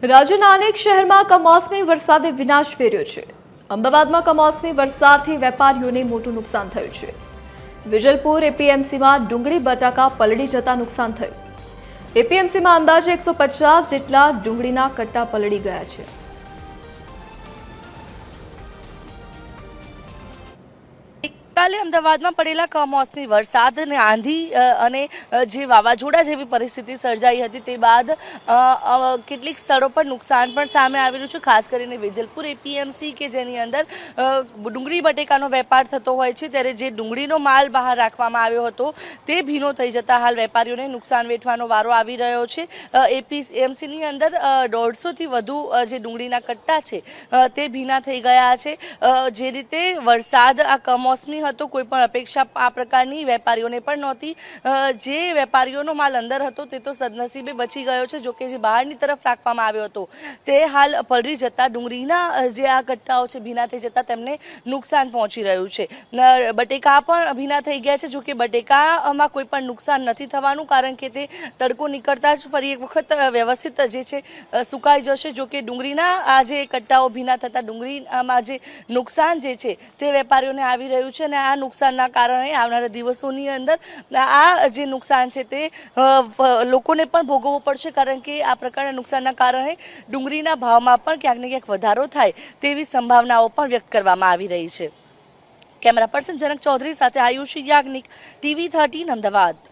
રાજ્યના અનેક શહેરમાં કમોસમી વરસાદે વિનાશ વેર્યો છે। અમદાવાદમાં કમોસમી વરસાદથી વેપારીઓને મોટું નુકસાન થયું છે। વિજલપુર એપીએમસીમાં ડુંગળી બટાકા પલળી જતા નુકસાન થયું। એપીએમસીમાં અંદાજે 150 જેટલા ડુંગળીના કટ્ટા પલળી ગયા છે। કાલે અમદાવાદમાં પડેલા કમોસમી વરસાદ અને આંધી અને જે વાવાઝોડા જેવી પરિસ્થિતિ સર્જાઈ હતી તે બાદ કેટલીક સ્થળો પર નુકસાન પણ સામે આવેલું છે। ખાસ કરીને વિજલપુર એપીએમસી કે જેની અંદર ડુંગળી બટેકાનો વેપાર થતો હોય છે, ત્યારે જે ડુંગળીનો માલ બહાર રાખવામાં આવ્યો હતો તે ભીનો થઈ જતા હાલ વેપારીઓને નુકસાન વેઠવાનો વારો આવી રહ્યો છે। એપીએમસીની અંદર 150થી વધુ જે ડુંગળીના કટ્ટા છે તે ભીના થઈ ગયા છે। જે રીતે વરસાદ આ કમોસમી હતો, કોઈ પણ અપેક્ષા આ પ્રકારની વેપારીઓને પણ નહોતી। જે વેપારીઓનો માલ અંદર હતો તે તો સદનસીબે બચી ગયો છે, જોકે જે બહારની તરફ રાખવામાં આવ્યો હતો તે હાલ પલળી જતા ડુંગળીના જે આ કટ્ટાઓ છે ભીના થઈ જતા તેમને નુકસાન પહોંચી રહ્યું છે। બટેકા પણ ભીના થઈ ગયા છે, જોકે બટેકામાં કોઈ પણ નુકસાન નથી થવાનું, કારણ કે તે તડકો નીકળતા જ ફરી એક વખત વ્યવસ્થિત જે છે સુકાઈ જશે। જોકે ડુંગળીના આ જે કટ્ટાઓ ભીના થતા ડુંગળીમાં જે નુકસાન જે છે તે વેપારીઓને આવી રહ્યું છે, અને આ નુકસાનના કારણે આવનારા દિવસોની અંદર આ જે નુકસાન છે તે લોકોને પણ ભોગવવું પડશે, કારણ કે આ પ્રકારના નુકસાનના કારણે ડુંગળીના ભાવમાં પણ ક્યાંક ને ક્યાંક વધારો થાય તેવી સંભાવનાઓ પણ વ્યક્ત કરવામાં આવી રહી છે। કેમેરા પર્સન જનક ચૌધરી સાથે આયુષી યાજ્ઞિક, TV 13 અમદાવાદ।